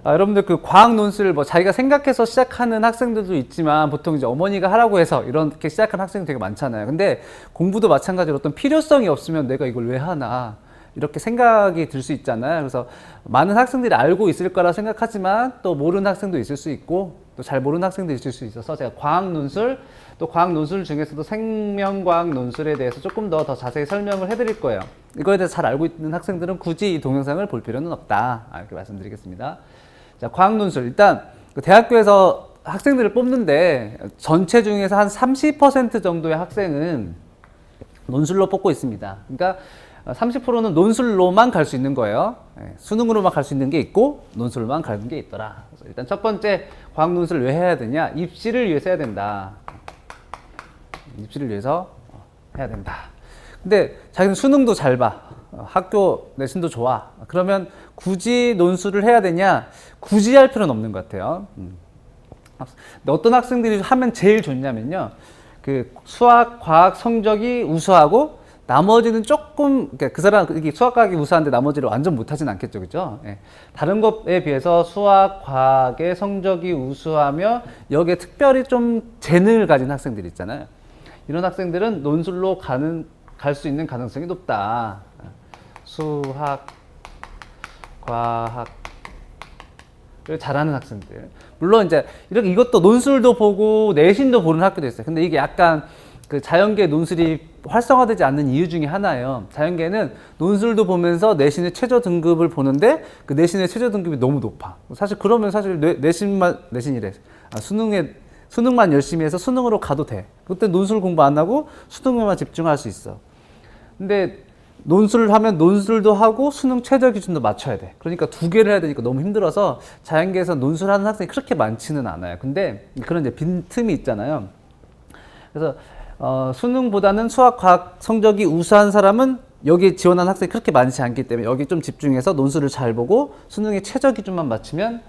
여러분들 그 과학 논술 뭐 자기가 생각해서 시작하는 학생들도 있지만 보통 이제 어머니가 하라고 해서 이렇게 시작하는 학생이 되게 많잖아요. 근데 공부도 마찬가지로 어떤 필요성이 없으면 내가 이걸 왜 하나 이렇게 생각이 들 수 있잖아요. 그래서 많은 학생들이 알고 있을 거라 생각하지만 또 모르는 학생도 있을 수 있고 또 잘 모르는 학생도 있을 수 있어서 제가 과학 논술 또 과학 논술 중에서도 생명과학 논술에 대해서 조금 더 자세히 설명을 해드릴 거예요. 이거에 대해서 잘 알고 있는 학생들은 굳이 이 동영상을 볼 필요는 없다. 이렇게 말씀드리겠습니다. 자, 과학 논술. 일단 그 대학교에서 학생들을 뽑는데 전체 중에서 한 30% 정도의 학생은 논술로 뽑고 있습니다. 그러니까 30%는 논술로만 갈 수 있는 거예요. 수능으로만 갈 수 있는 게 있고 논술로만 가는 게 있더라. 그래서 일단 첫 번째 과학 논술을 왜 해야 되냐? 입시를 위해서 해야 된다. 입시를 위해서 해야 된다. 근데 자기는 수능도 잘 봐. 학교 내신도 좋아. 그러면 굳이 논술을 해야 되냐? 굳이 할 필요는 없는 것 같아요. 근데 어떤 학생들이 하면 제일 좋냐면요. 그 수학, 과학 성적이 우수하고 나머지는 조금, 그러니까 그 사람, 수학, 과학이 우수한데 나머지를 완전 못하진 않겠죠. 그죠? 예. 다른 것에 비해서 수학, 과학의 성적이 우수하며 여기에 특별히 좀 재능을 가진 학생들 있잖아요. 이런 학생들은 논술로 갈 수 있는 가능성이 높다. 수학, 과학을 잘하는 학생들. 물론 이제 이렇게 이것도 논술도 보고 내신도 보는 학교도 있어요. 근데 이게 약간 그 자연계 논술이 활성화되지 않는 이유 중에 하나예요. 자연계는 논술도 보면서 내신의 최저 등급을 보는데 그 내신의 최저 등급이 너무 높아. 사실 그러면 사실 수능만 열심히 해서 수능으로 가도 돼. 그때 논술 공부 안 하고 수능에만 집중할 수 있어. 근데 논술을 하면 논술도 하고 수능 최저 기준도 맞춰야 돼. 그러니까 두 개를 해야 되니까 너무 힘들어서 자연계에서 논술하는 학생이 그렇게 많지는 않아요. 근데 그런 이제 빈틈이 있잖아요. 그래서 수능보다는 수학, 과학 성적이 우수한 사람은 여기 지원한 학생이 그렇게 많지 않기 때문에 여기 좀 집중해서 논술을 잘 보고 수능의 최저 기준만 맞추면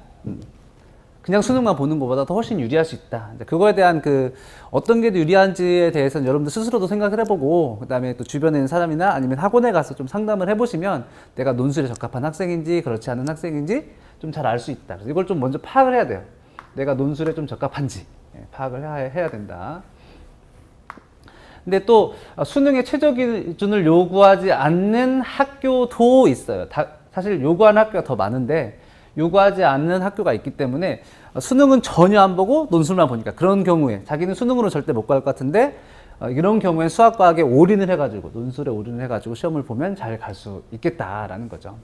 그냥 수능만 보는 것보다 더 훨씬 유리할 수 있다. 그거에 대한 그 어떤 게 더 유리한지에 대해서는 여러분들 스스로도 생각을 해보고 그다음에 또 주변에 있는 사람이나 아니면 학원에 가서 좀 상담을 해보시면 내가 논술에 적합한 학생인지 그렇지 않은 학생인지 좀 잘 알 수 있다. 그래서 이걸 좀 먼저 파악을 해야 돼요. 내가 논술에 좀 적합한지 파악을 해야 된다. 근데 또 수능의 최저 기준을 요구하지 않는 학교도 있어요. 사실 요구하는 학교가 더 많은데 요구하지 않는 학교가 있기 때문에 수능은 전혀 안 보고 논술만 보니까 그런 경우에 자기는 수능으로 절대 못 갈 것 같은데 이런 경우에 수학과학에 올인을 해가지고 논술에 올인을 해가지고 시험을 보면 잘 갈 수 있겠다라는 거죠.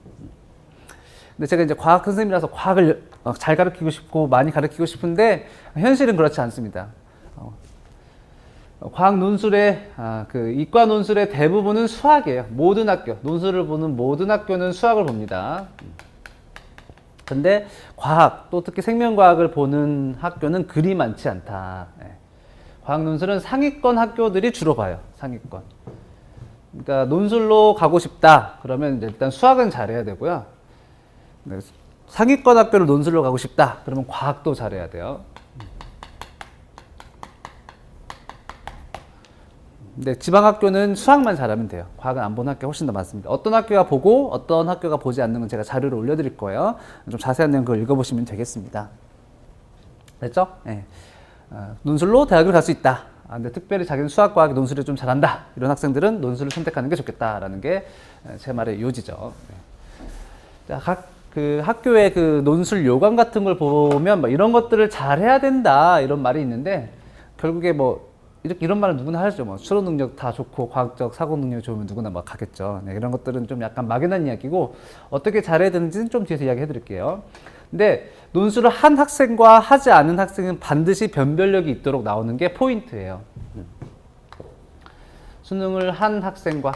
근데 제가 이제 과학 선생님이라서 과학을 잘 가르치고 싶고 많이 가르치고 싶은데 현실은 그렇지 않습니다. 과학 논술의 그 이과 논술의 대부분은 수학이에요. 모든 학교, 논술을 보는 모든 학교는 수학을 봅니다. 근데 과학, 또 특히 생명과학을 보는 학교는 그리 많지 않다. 과학 논술은 상위권 학교들이 주로 봐요. 상위권. 그러니까 논술로 가고 싶다. 그러면 일단 수학은 잘해야 되고요. 상위권 학교를 논술로 가고 싶다. 그러면 과학도 잘해야 돼요. 근데 지방학교는 수학만 잘하면 돼요. 과학은 안 보는 학교가 훨씬 더 많습니다. 어떤 학교가 보고 어떤 학교가 보지 않는 건 제가 자료를 올려드릴 거예요. 좀 자세한 내용 그걸 읽어보시면 되겠습니다. 됐죠? 네. 논술로 대학을 갈 수 있다. 근데 특별히 자기는 수학, 과학, 논술을 좀 잘한다. 이런 학생들은 논술을 선택하는 게 좋겠다라는 게 제 말의 요지죠. 네. 자, 각 그 학교의 그 논술 요강 같은 걸 보면 뭐 이런 것들을 잘해야 된다 이런 말이 있는데 결국에 뭐 이런 말은 누구나 하죠. 뭐 추론 능력 다 좋고 과학적 사고 능력이 좋으면 누구나 막 하겠죠. 네, 이런 것들은 좀 약간 막연한 이야기고 어떻게 잘해야 되는지는 좀 뒤에서 이야기해 드릴게요. 근데 논술을 한 학생과 하지 않은 학생은 반드시 변별력이 있도록 나오는 게 포인트예요. 수능을 한 학생과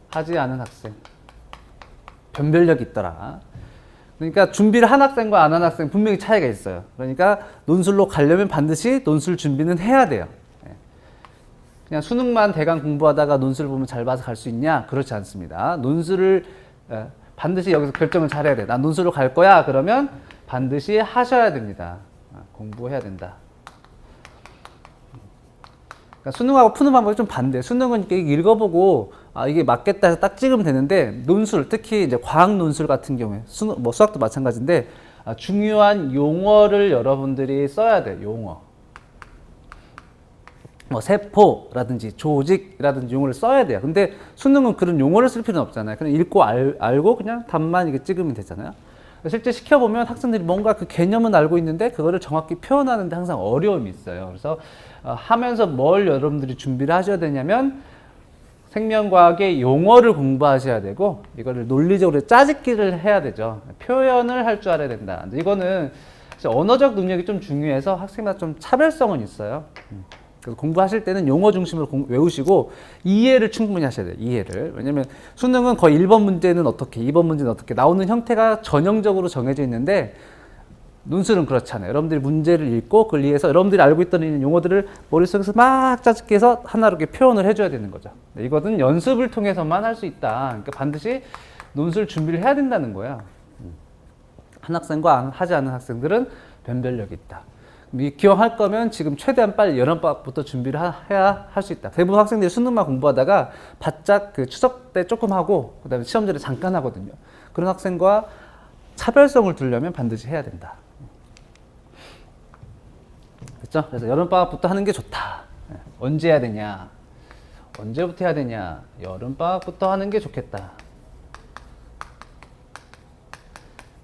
하지 않은 학생 변별력이 있더라. 그러니까 준비를 한 학생과 안 한 학생 분명히 차이가 있어요. 그러니까 논술로 가려면 반드시 논술 준비는 해야 돼요. 그냥 수능만 대강 공부하다가 논술 보면 잘 봐서 갈 수 있냐? 그렇지 않습니다. 논술을 반드시 여기서 결정을 잘해야 돼. 난 논술로 갈 거야. 그러면 반드시 하셔야 됩니다. 공부해야 된다. 그러니까 수능하고 푸는 방법이 좀 반대. 수능은 읽어보고 이게 맞겠다 해서 딱 찍으면 되는데, 논술, 특히 이제 과학 논술 같은 경우에, 뭐 수학도 마찬가지인데, 중요한 용어를 여러분들이 써야 돼요. 용어. 뭐 세포라든지 조직이라든지 용어를 써야 돼요. 근데 수능은 그런 용어를 쓸 필요는 없잖아요. 그냥 읽고 알고 그냥 답만 이게 찍으면 되잖아요. 실제 시켜보면 학생들이 뭔가 그 개념은 알고 있는데 그거를 정확히 표현하는데 항상 어려움이 있어요. 그래서 하면서 뭘 여러분들이 준비를 하셔야 되냐면, 생명과학의 용어를 공부하셔야 되고, 이거를 논리적으로 짜집기를 해야 되죠. 표현을 할 줄 알아야 된다. 이거는 언어적 능력이 좀 중요해서 학생마다 좀 차별성은 있어요. 그래서 공부하실 때는 용어 중심으로 외우시고 이해를 충분히 하셔야 돼요. 이해를. 왜냐면 수능은 거의 1번 문제는 어떻게, 2번 문제는 어떻게 나오는 형태가 전형적으로 정해져 있는데, 논술은 그렇잖아요. 여러분들이 문제를 읽고 그걸 이해해서 여러분들이 알고 있던 용어들을 머릿속에서 막 짜집기 해서 하나로 이렇게 표현을 해줘야 되는 거죠. 이거는 연습을 통해서만 할 수 있다. 그러니까 반드시 논술 준비를 해야 된다는 거예요. 한 학생과 하지 않은 학생들은 변별력이 있다. 기억할 거면 지금 최대한 빨리 여름방학부터 준비를 해야 할 수 있다. 대부분 학생들이 수능만 공부하다가 바짝 그 추석 때 조금 하고 그다음에 시험 전에 잠깐 하거든요. 그런 학생과 차별성을 두려면 반드시 해야 된다. 그렇죠? 그래서 여름방학부터 하는 게 좋다. 언제 해야 되냐? 언제부터 해야 되냐? 여름방학부터 하는 게 좋겠다.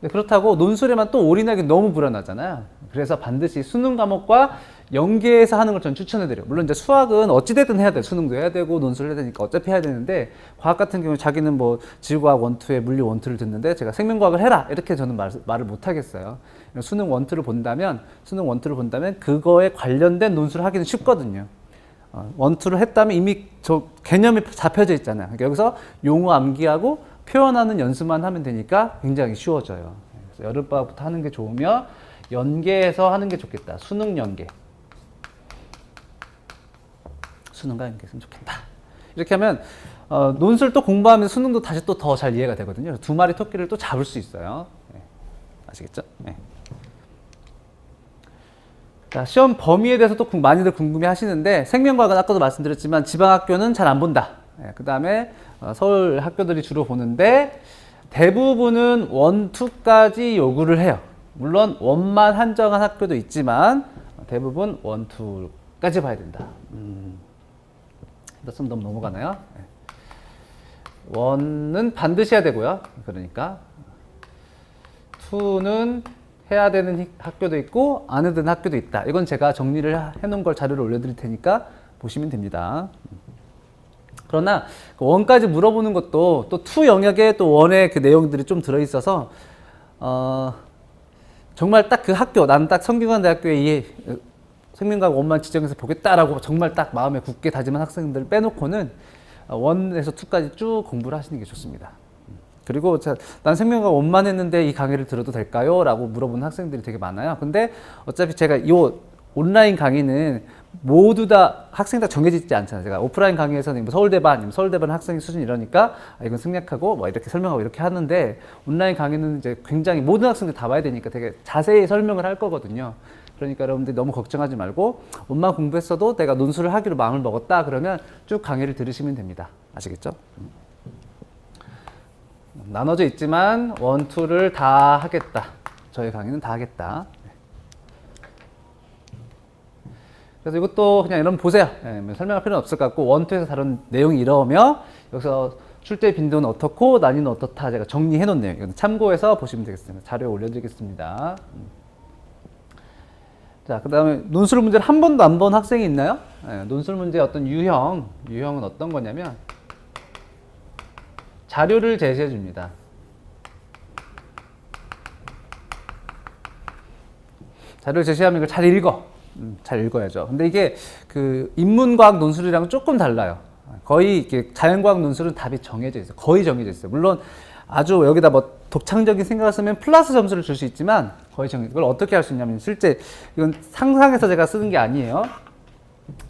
그렇다고 논술에만 또 올인하기 너무 불안하잖아요. 그래서 반드시 수능 과목과 연계해서 하는 걸 저는 추천해드려요. 물론 이제 수학은 어찌됐든 해야 돼요. 수능도 해야 되고 논술을 해야 되니까 어차피 해야 되는데, 과학 같은 경우는 자기는 뭐 지구과학 1, 2에 물리 1, 2를 듣는데 제가 생명과학을 해라 이렇게 저는 말을 못 하겠어요. 수능 1, 2를 본다면 그거에 관련된 논술을 하기는 쉽거든요. 1, 2를 했다면 이미 저 개념이 잡혀져 있잖아요. 그러니까 여기서 용어 암기하고 표현하는 연습만 하면 되니까 굉장히 쉬워져요. 그래서 여름방학부터 하는 게 좋으며 연계해서 하는 게 좋겠다. 수능 연계. 수능과 연계했으면 좋겠다. 이렇게 하면 논술 또 공부하면서 수능도 다시 또 더 잘 이해가 되거든요. 두 마리 토끼를 또 잡을 수 있어요. 네. 아시겠죠? 네. 자, 시험 범위에 대해서 또 많이들 궁금해 하시는데, 생명과학은 아까도 말씀드렸지만 지방학교는 잘 안 본다. 네. 그 다음에 서울 학교들이 주로 보는데, 대부분은 1, 2까지 요구를 해요. 물론 1만 한정한 학교도 있지만 대부분 1, 2까지 봐야 된다. 좀 너무 넘어가나요? 1은 반드시 해야 되고요. 그러니까 2는 해야 되는 학교도 있고 안 해야 되는 학교도 있다. 이건 제가 정리를 해놓은 걸 자료를 올려드릴 테니까 보시면 됩니다. 그러나 1까지 물어보는 것도 또 2 영역에 또 1의 그 내용들이 좀 들어있어서 정말 딱 그 학교, 나는 딱 성균관대학교에 생명과학 1만 지정해서 보겠다라고 정말 딱 마음에 굳게 다짐한 학생들 빼놓고는 1에서 2까지 쭉 공부를 하시는 게 좋습니다. 그리고 난 생명과학 1만 했는데 이 강의를 들어도 될까요? 라고 물어보는 학생들이 되게 많아요. 근데 어차피 제가 이 온라인 강의는 모두 다 학생 다 정해져 있지 않잖아요. 제가 오프라인 강의에서는 뭐 서울대반 학생의 수준 이러니까 이건 생략하고 뭐 이렇게 설명하고 이렇게 하는데, 온라인 강의는 이제 굉장히 모든 학생들 다 봐야 되니까 되게 자세히 설명을 할 거거든요. 그러니까 여러분들이 너무 걱정하지 말고, 온만 공부했어도 내가 논술을 하기로 마음을 먹었다 그러면 쭉 강의를 들으시면 됩니다. 아시겠죠? 나눠져 있지만 1, 2를 다 하겠다. 저희 강의는 다 하겠다. 그래서 이것도 그냥 여러분 보세요. 설명할 필요는 없을 것 같고, 1, 2에서 다룬 내용이 이러며 여기서 출제 빈도는 어떻고 난이는 어떻다 제가 정리해 놓은 내용, 이건 참고해서 보시면 되겠습니다. 자료에 올려드리겠습니다. 자, 그 다음에 논술 문제를 한 번도 안 본 학생이 있나요? 논술 문제의 어떤 유형은 어떤 거냐면, 자료를 제시해 줍니다. 자료를 제시하면 이걸 잘 읽어. 잘 읽어야죠. 근데 이게 그 인문과학 논술이랑 조금 달라요. 거의 이렇게 자연과학 논술은 답이 정해져 있어요. 거의 정해져 있어요. 물론 아주 여기다 뭐 독창적인 생각을 쓰면 플러스 점수를 줄 수 있지만 거의 이걸 어떻게 할 수 있냐면, 실제 이건 상상해서 제가 쓰는 게 아니에요.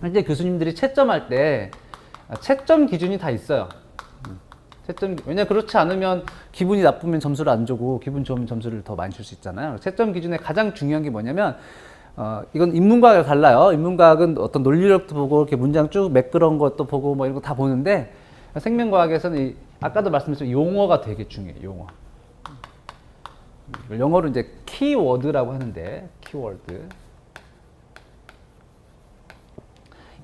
실제 교수님들이 채점할 때 채점 기준이 다 있어요. 왜냐, 그렇지 않으면 기분이 나쁘면 점수를 안 주고 기분 좋으면 점수를 더 많이 줄 수 있잖아요. 채점 기준의 가장 중요한 게 뭐냐면, 이건 인문과학과 달라요. 인문과학은 어떤 논리력도 보고 이렇게 문장 쭉 매끄러운 것도 보고 뭐 이런 거 다 보는데, 생명과학에서는 아까도 말씀드렸지만 용어가 되게 중요해요. 용어. 영어로 이제 키워드라고 하는데 키워드.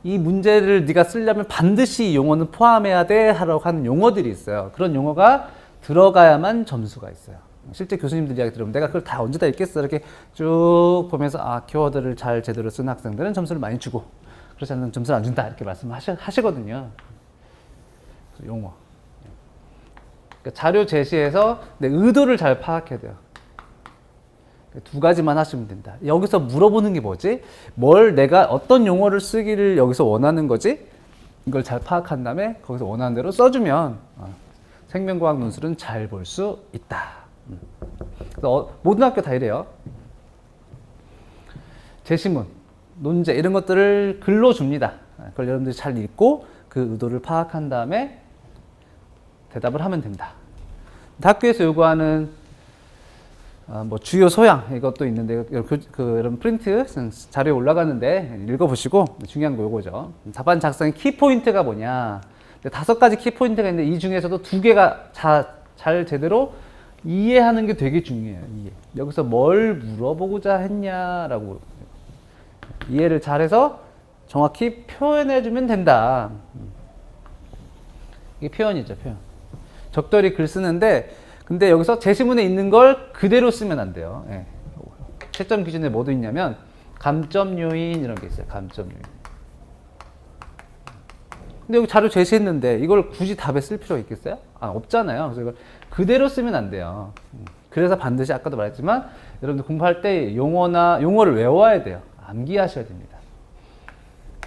이 문제를 네가 쓰려면 반드시 이 용어는 포함해야 돼 하라고 하는 용어들이 있어요. 그런 용어가 들어가야만 점수가 있어요. 실제 교수님들 이야기 들으면 내가 그걸 다 언제 다 읽겠어 이렇게 쭉 보면서 키워드를 잘 제대로 쓴 학생들은 점수를 많이 주고 그렇지 않으면 점수를 안 준다 이렇게 말씀하시거든요. 용어. 그러니까 자료 제시에서 내 의도를 잘 파악해야 돼요. 두 가지만 하시면 된다. 여기서 물어보는 게 뭐지? 뭘 내가 어떤 용어를 쓰기를 여기서 원하는 거지? 이걸 잘 파악한 다음에 거기서 원하는 대로 써주면 생명과학 논술은 잘 볼 수 있다. 그래서 모든 학교 다 이래요. 제시문, 논제 이런 것들을 글로 줍니다. 그걸 여러분들이 잘 읽고 그 의도를 파악한 다음에 대답을 하면 된다. 학교에서 요구하는 뭐 주요 소양 이것도 있는데 여러분 프린트 자료에 올라가는데 읽어보시고 중요한 거 요거죠. 답안 작성의 키포인트가 뭐냐. 5가지 키포인트가 있는데 이 중에서도 2개가 잘 제대로 이해하는 게 되게 중요해요. 이해. 여기서 뭘 물어보고자 했냐라고 이해를 잘해서 정확히 표현해주면 된다. 이게 표현이죠, 표현. 적절히 글 쓰는데 근데 여기서 제시문에 있는 걸 그대로 쓰면 안 돼요. 예. 채점 기준에 뭐도 있냐면 감점 요인 이런 게 있어요. 감점 요인. 근데 여기 자료 제시했는데 이걸 굳이 답에 쓸 필요가 있겠어요? 없잖아요. 그래서 이걸 그대로 쓰면 안 돼요. 그래서 반드시 아까도 말했지만 여러분들 공부할 때 용어를 외워야 돼요. 암기하셔야 됩니다.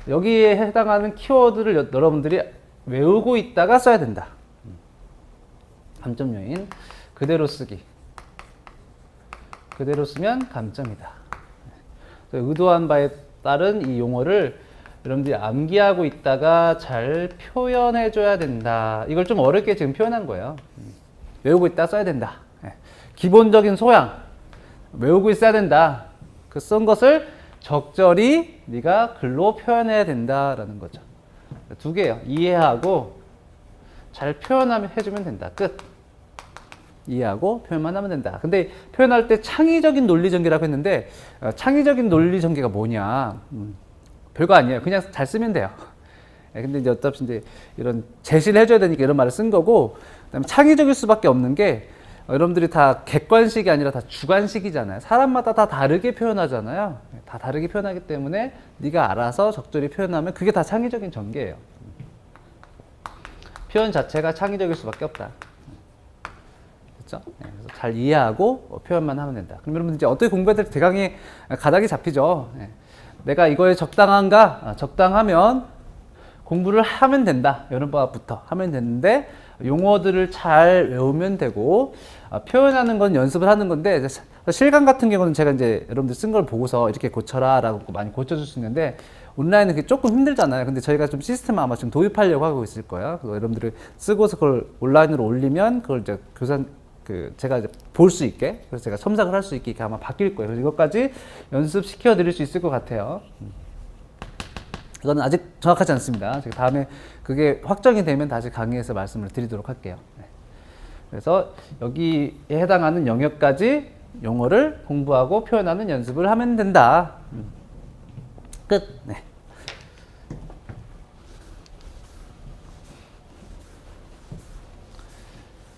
여기에 해당하는 키워드를 여러분들이 외우고 있다가 써야 된다. 감점 요인 그대로 쓰기. 그대로 쓰면 감점이다. 의도한 바에 따른 이 용어를 여러분들이 암기하고 있다가 잘 표현해 줘야 된다. 이걸 좀 어렵게 지금 표현한 거예요. 외우고 있다 써야 된다. 기본적인 소양 외우고 있어야 된다. 그 쓴 것을 적절히 네가 글로 표현해야 된다라는 거죠. 2개예요. 이해하고 잘 표현하면 해주면 된다. 끝. 이해하고 표현만 하면 된다. 근데 표현할 때 창의적인 논리 전개라고 했는데 창의적인 논리 전개가 뭐냐? 별거 아니에요. 그냥 잘 쓰면 돼요. 근데 이제 어차피 이제 이런 제시를 해줘야 되니까 이런 말을 쓴 거고, 그다음에 창의적일 수밖에 없는 게 여러분들이 다 객관식이 아니라 다 주관식이잖아요. 사람마다 다 다르게 표현하잖아요. 다 다르게 표현하기 때문에 네가 알아서 적절히 표현하면 그게 다 창의적인 전개예요. 표현 자체가 창의적일 수밖에 없다. 그렇죠? 그래서 잘 이해하고 표현만 하면 된다. 그럼 여러분들 이제 어떻게 공부해야 될지 대강의 가닥이 잡히죠. 내가 이거에 적당한가? 적당하면 공부를 하면 된다. 여름방학부터 하면 되는데 용어들을 잘 외우면 되고 표현하는 건 연습을 하는 건데 실강 같은 경우는 제가 이제 여러분들 쓴 걸 보고서 이렇게 고쳐라 라고 많이 고쳐줄 수 있는데 온라인은 그게 조금 힘들잖아요. 근데 저희가 좀 시스템을 아마 지금 도입하려고 하고 있을 거예요. 그래서 여러분들이 쓰고서 그걸 온라인으로 올리면 그걸 이제 제가 이제 볼 수 있게, 그래서 제가 첨삭을 할 수 있게 아마 바뀔 거예요. 그래서 이것까지 연습시켜 드릴 수 있을 것 같아요. 이거는 아직 정확하지 않습니다. 제가 다음에 그게 확정이 되면 다시 강의에서 말씀을 드리도록 할게요. 그래서 여기에 해당하는 영역까지 용어를 공부하고 표현하는 연습을 하면 된다. 끝. 네.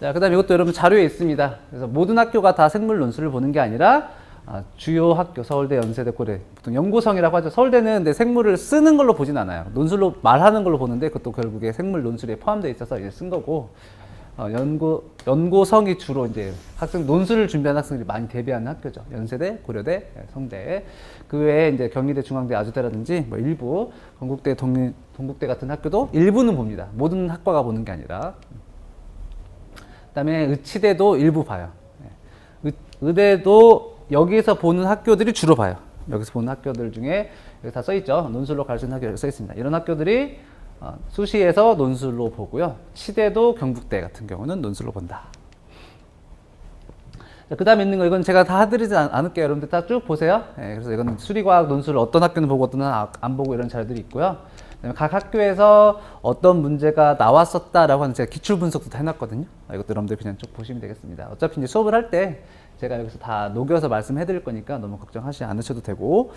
자, 그 다음에 이것도 여러분 자료에 있습니다. 그래서 모든 학교가 다 생물 논술을 보는 게 아니라 주요 학교, 서울대, 연세대, 고대, 보통 연구성이라고 하죠. 서울대는 근데 생물을 쓰는 걸로 보진 않아요. 논술로 말하는 걸로 보는데 그것도 결국에 생물 논술에 포함되어 있어서 이제 쓴 거고, 연고성이 주로 이제 논술을 준비하는 학생들이 많이 대비하는 학교죠. 연세대, 고려대, 성대. 그 외에 이제 경희대, 중앙대, 아주대라든지 뭐 일부 건국대, 동국대 같은 학교도 일부는 봅니다. 모든 학과가 보는 게 아니라. 그다음에 의치대도 일부 봐요. 의대도 여기서 보는 학교들이 주로 봐요. 여기서 보는 학교들 중에 여기 다 써있죠. 논술로 갈 수 있는 학교가 써있습니다. 이런 학교들이 수시에서 논술로 보고요. 치대도 경북대 같은 경우는 논술로 본다. 그 다음에 있는 거 이건 제가 다 해드리지 않을게요. 여러분들 다 쭉 보세요. 그래서 이건 수리과학 논술을 어떤 학교는 보고 어떤 학교는 안 보고 이런 자료들이 있고요. 그다음에 각 학교에서 어떤 문제가 나왔었다라고 하는 제가 기출 분석도 다 해놨거든요. 이것도 여러분들 그냥 쭉 보시면 되겠습니다. 어차피 이제 수업을 할 때 제가 여기서 다 녹여서 말씀해 드릴 거니까 너무 걱정하지 않으셔도 되고,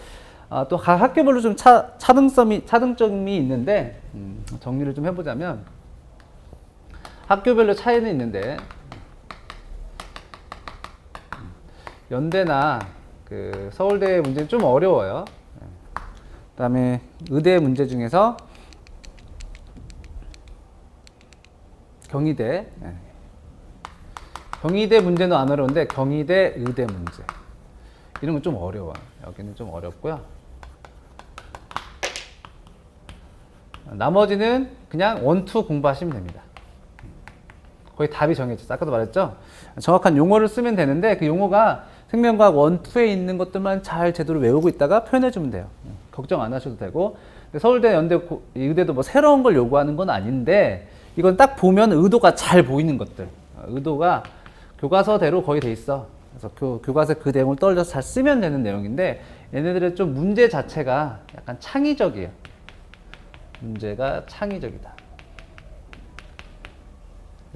또 각 학교별로 좀 차등점이 있는데, 정리를 좀 해보자면, 학교별로 차이는 있는데, 연대나 그 서울대 문제는 좀 어려워요. 그 다음에 의대 문제 중에서 경희대, 경희대 문제는 안 어려운데 경희대 의대 문제 이런 건 좀 어려워요. 여기는 좀 어렵고요. 나머지는 그냥 원투 공부하시면 됩니다. 거의 답이 정해졌죠. 아까도 말했죠. 정확한 용어를 쓰면 되는데 그 용어가 생명과학 원투에 있는 것들만 잘 제대로 외우고 있다가 표현해 주면 돼요. 걱정 안 하셔도 되고. 서울대, 연대, 의대도 뭐 새로운 걸 요구하는 건 아닌데 이건 딱 보면 의도가 잘 보이는 것들. 의도가 교과서대로 거의 돼 있어. 그래서 교과서 그 내용을 떠올려서 잘 쓰면 되는 내용인데 얘네들의 좀 문제 자체가 약간 창의적이에요. 문제가 창의적이다.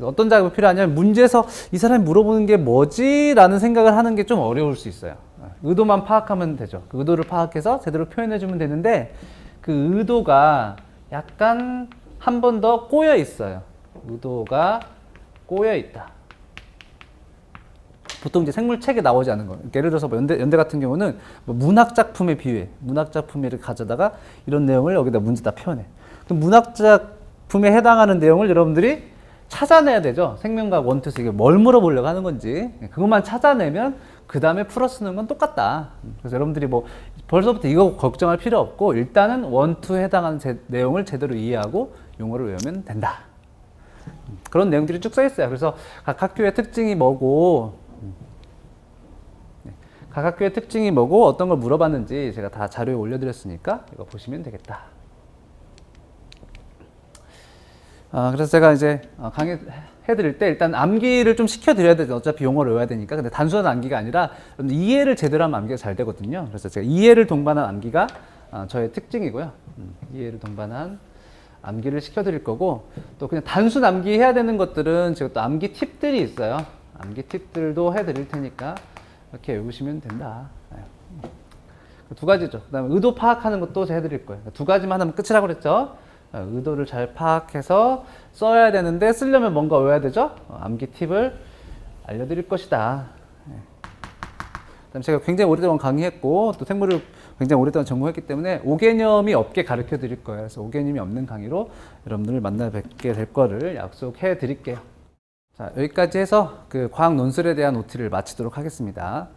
어떤 작업이 필요하냐면 문제에서 이 사람이 물어보는 게 뭐지? 라는 생각을 하는 게 좀 어려울 수 있어요. 의도만 파악하면 되죠. 그 의도를 파악해서 제대로 표현해 주면 되는데 그 의도가 약간 한 번 더 꼬여 있어요. 의도가 꼬여 있다. 보통 이제 생물책에 나오지 않은 거. 예를 들어서 뭐 연대 같은 경우는 뭐 문학 작품에 비유해. 문학 작품을 가져다가 이런 내용을 여기다 문제다 표현해. 그럼 문학 작품에 해당하는 내용을 여러분들이 찾아내야 되죠. 생명과학 원투에서 이게 뭘 물어보려고 하는 건지. 그것만 찾아내면 그 다음에 풀어 쓰는 건 똑같다. 그래서 여러분들이 뭐 벌써부터 이거 걱정할 필요 없고 일단은 원투에 해당하는 내용을 제대로 이해하고 용어를 외우면 된다. 그런 내용들이 쭉 써 있어요. 그래서 각 학교의 특징이 뭐고 각 학교의 특징이 뭐고 어떤 걸 물어봤는지 제가 다 자료에 올려드렸으니까 이거 보시면 되겠다. 그래서 제가 이제 강의해드릴 때 일단 암기를 좀 시켜드려야 되죠. 어차피 용어를 외워야 되니까. 근데 단순한 암기가 아니라 이해를 제대로 하면 암기가 잘 되거든요. 그래서 제가 이해를 동반한 암기가 저의 특징이고요. 이해를 동반한 암기를 시켜드릴 거고 또 그냥 단순 암기 해야 되는 것들은 제가 또 암기 팁들이 있어요. 암기 팁들도 해드릴 테니까 이렇게 외우시면 된다. 두 가지죠. 그 다음에 의도 파악하는 것도 제가 해드릴 거예요. 두 가지만 하면 끝이라고 그랬죠. 의도를 잘 파악해서 써야 되는데 쓰려면 뭔가 외워야 되죠. 암기 팁을 알려드릴 것이다. 그다음에 제가 굉장히 오랫동안 강의했고 또 생물을 굉장히 오랫동안 전공했기 때문에 5개념이 없게 가르쳐 드릴 거예요. 그래서 5개념이 없는 강의로 여러분들을 만나 뵙게 될 거를 약속해 드릴게요. 자, 여기까지 해서 그 과학 논술에 대한 OT를 마치도록 하겠습니다.